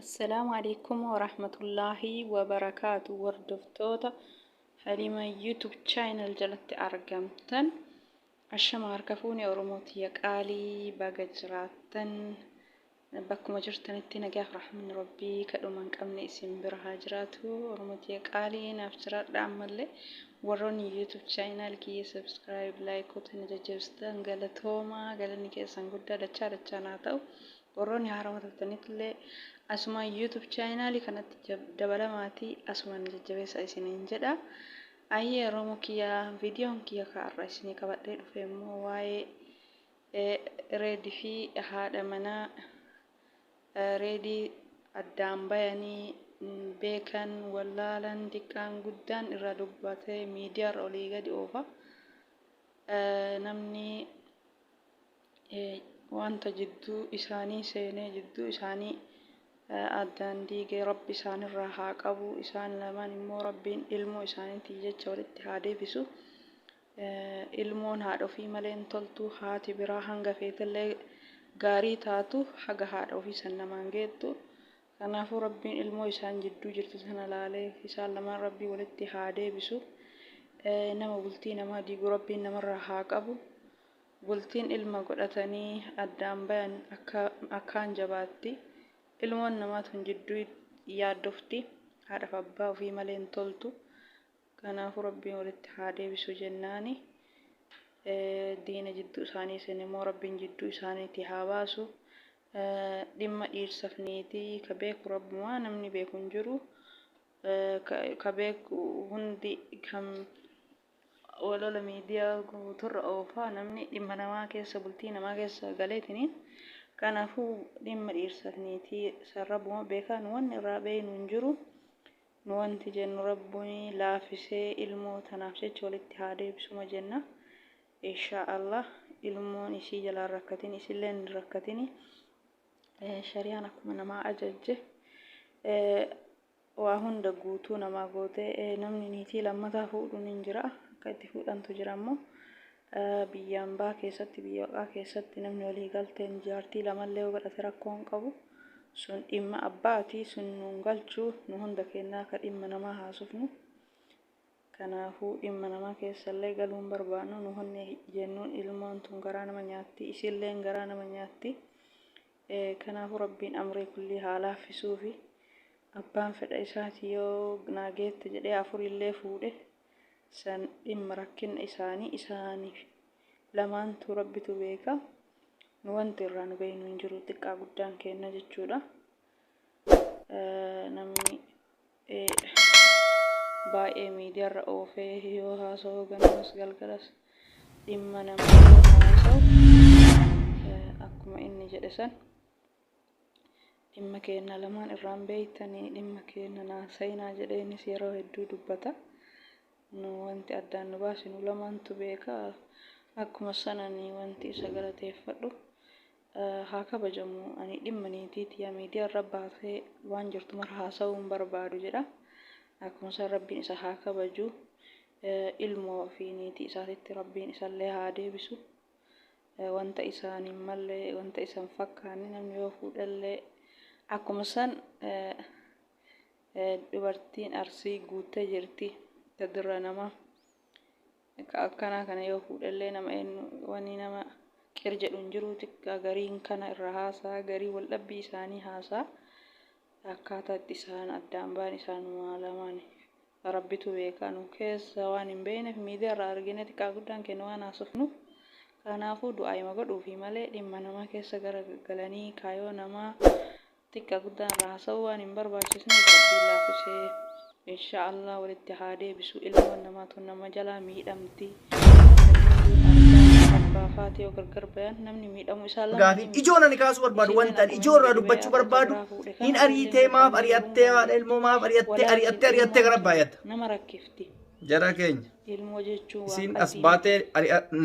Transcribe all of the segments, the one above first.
السلام عليكم ورحمة الله وبركاته. وردفتوتا حليمة يوتيوب channel جلت أرقمتن عشان عركفوني أرموتي قالي باقجراتن بكم جرتن التنجاح رحمن ربي كدومان كمني اسم برهاجراتو أرموتي قالي نفسرات عمل وروني يوتيوب channel كي سبسكرايب لايك وتنججبستن قالتهما قالني كيسان قد دچا ناتو وروني هارمتتنيت اللي asuma YouTube channel kanatti dabalamati asuma jajjabeessa isiniin jedha. Ayyee Oromoo kiyya viidiyoon kiyya kaarra isinii qabadhee dhufe immoo waa'ee reedii fi haadha manaa reedii addaan bayanii beekan wallaalan xiqqaan guddaan irra dubbatee miidiyaa irra olii gadi oofa. Namni wanta jidduu isaanii seenee jidduu isaanii addaan diigee rabbi isaan irraa haa qabu. Isaan lamaan immoo rabbiin ilmoo isaaniitii jecha walitti haa deebisu. Ilmoon haadha ofii malee hin toltu. Haati biraa hanga feetellee gaarii taatu haga haadha ofii san namaan geettu. Kanaafuu rabbiin ilmoo isaan jidduu jirtu sana laalee isaan lamaan rabbii walitti haa deebisu. Nama bultii namaa diigu rabbiin namarraa haa qabu. Bultiin ilma godhatanii addaan bayan akkaan jabaatti. Ilmoon namaa tun jidduu yaaddofti. Haadhaaf abbaa ofii malee hin toltu. Kanaafuu rabbiin walitti haa deebisu jennaani. Diina jidduu isaanii seenee immoo rabbiin jidduu isaaniitti haa baasu. Dhimma dhiirsaaf niitii ka beeku rabbumaa namni beeku hin jiru. Ka beeku hundi kan walola miidiyaa guuturra oofaa namni dhimma namaa keessa bultii namaa keessa galeetiniin. Kanaafuu dhimma dhiirsaaf niitii sarrabuma beekan waan irraa beeynu hin jiru. Nu wanti jennu rabbuun laafisee ilmoo tanaaf jecha walitti haa deebisuma jenna. Inshaallah ilmoon isii jalaan rakkatin isillee hin rakkatin. Shari'aan akkuma namaa ajajje waa hunda guutuu namaa gootee namni niitii lammataa fuudhuun hin jira. Akka itti fuudhantu jira immoo. Biyyaan baa keessatti biyya waaqaa keessatti namni walii galteen jaartii lamallee godhate rakkoo hin qabu. Sun dhimma abbaati sun nuun galchuu nu hunda kennaa ka dhimma namaa haasofnu. Kanaafuu dhimma namaa keessallee galuun barbaannu nu hundi jennuun ilmoon tun garaa nama nyaatti isilleen garaa nama nyaatti. Kanaafuu rabbiin amrii kulli haa laaffisuu fi abbaan fedha isaati yoo naageette jedhee afurillee fuudhe. San dhimma rakkina isaaniif lamaantu rabbitu beeka. Nu wanti irraa nu beeynu hin jiru xiqqaa guddaan kenna jechuudha. Namni baay'ee miidiyaa irra oofee yoo haasa'u ganamas galgalas dhimma namaa yoo haasa'u akkuma inni jedhe san dhimma kenna lamaan irraan beeytanii dhimma kenna naasayinaa jedheenis yeroo hedduu dubbata. Nu wanti addaan nu baasinu lamaantu beeka. Akkuma sananii wanti isa galateeffadhu haa kabajamu. Ani dhimma niitiiti yaa miidiyaa irra baasee waan jirtu mara haasa'uu hin barbaadu jedha. Akkuma san rabbiin isa haa kabaju. Ilmoo fi niitii isaatitti rabbiin isallee haa deebisu. Wanta isaaniin mallee wanta isaan fakkaanne namni yoo fuudhallee akkuma san dubartiin arsii guuttee jirti. Dirra nama akkanaa kana yoo fuudhallee nama wani nama qir jedhu hin jiru. Xiqqaa gariin kana irra haasaa garii wal dhabbii isaanii haasaa akkaataa itti isaan addaan ba'an isaan lamaan rabbitu beeka. Nu keessa waan hin beekneef miidiyaa irraa argine xiqqaa guddaan kennu waan haasofnu. Kanaafuu du'aayima godhuufi malee dhimma namaa keessa galanii kaayoo namaa xiqqaa guddaan irraa haasa'uu waan hin barbaachisne rabbiin laafisee inshaallah walitti haa deebisu. Ilmoon namaa tun nama jalaa miidhamti. Abbaafaati yoo gargar bayan namni miidhamu isaa gaafi ijoon ani kaasuu barbaadu wanta ani ijoo irraa dubbachuu barbaadu hin ariitee maaf ari'attee haadha ilmoo maaf ari'attee gara baay'ata nama rakkifti. Jara keenya ilmoo jechuun isin as baatee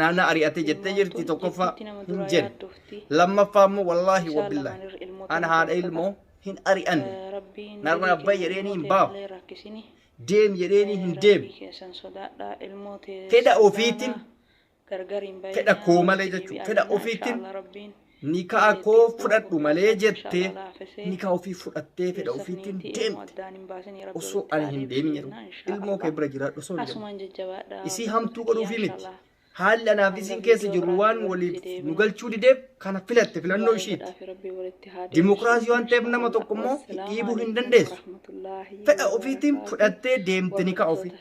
naana ari'attee jettee jirti tokkoffaa hin jennu. Lammaffaa immoo wallaahi wabillahi ana haadha ilmoo hin ari'an narraa abbaa jedheeni hin baafu deem jedheeni hin deemu. Fedha ofiitiin fedha koo malee jechuudha. Fedha ofiitiin nikaa koo fudhadhu malee jettee nikaa ofii fudhattee fedha ofiitiin deemte osoo ani hin deemin jedhu ilmoo kee bira jiraadhu osoo hin jedhu isii hamtuu godhuufi miti haalli anaaf isin keessa jiru waan waliif nu galchuu dideef kana filatte filannoo ishiiti dimokiraasii waan ta'eef nama tokko immoo dhiibuu hin dandeessu fedha ofiitiin fudhattee deemte nikaa ofii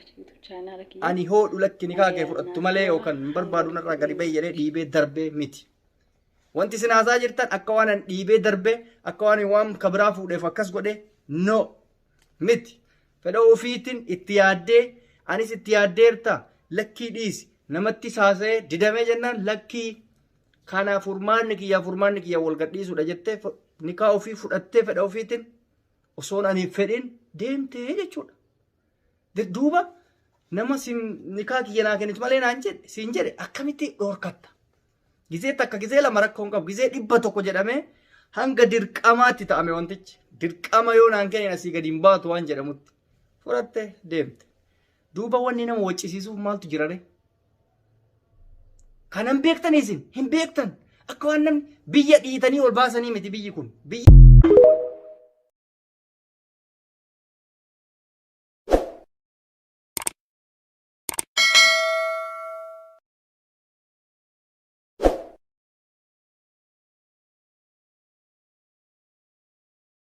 ani hoodhu lakki nikaa kee fudhattu malee yookaan hin barbaadu narraa gadi bahi jedhee dhiibee darbee miti wanti isin haasaa jirtan akka waan an dhiibee darbee akka waan kabiraa fuudheef akkas godhee no miti fedha ofiitiin itti yaaddee anis itti yaaddeerta lakkii dhiisi namatti saasee didamee jennaan lakkii kana furmaanni kiyya wal gadhiisuudha jettee nikaa ofii fudhattee fedha ofiitiin osoon ani fedhin deemtee jechuudha. Duuba nama nikaa kiyya naa kennitu malee naan jedhe siin jedhe akkamitti dhorkatta. Gizee takka gizee lama rakkoo hin qabu gizee 100 jedhamee hanga dirqamaatti ta'ame wantichi dirqama yoo naan kennin asii gadi hin baatu waan jedhamutti fudhattee deemte. Duuba wanni nama waccisiisuuf maaltu jirare? Kanan beektan isin hin beektan akka waan namni biyya dhiitanii ol baasanii miti biyyi kun biyya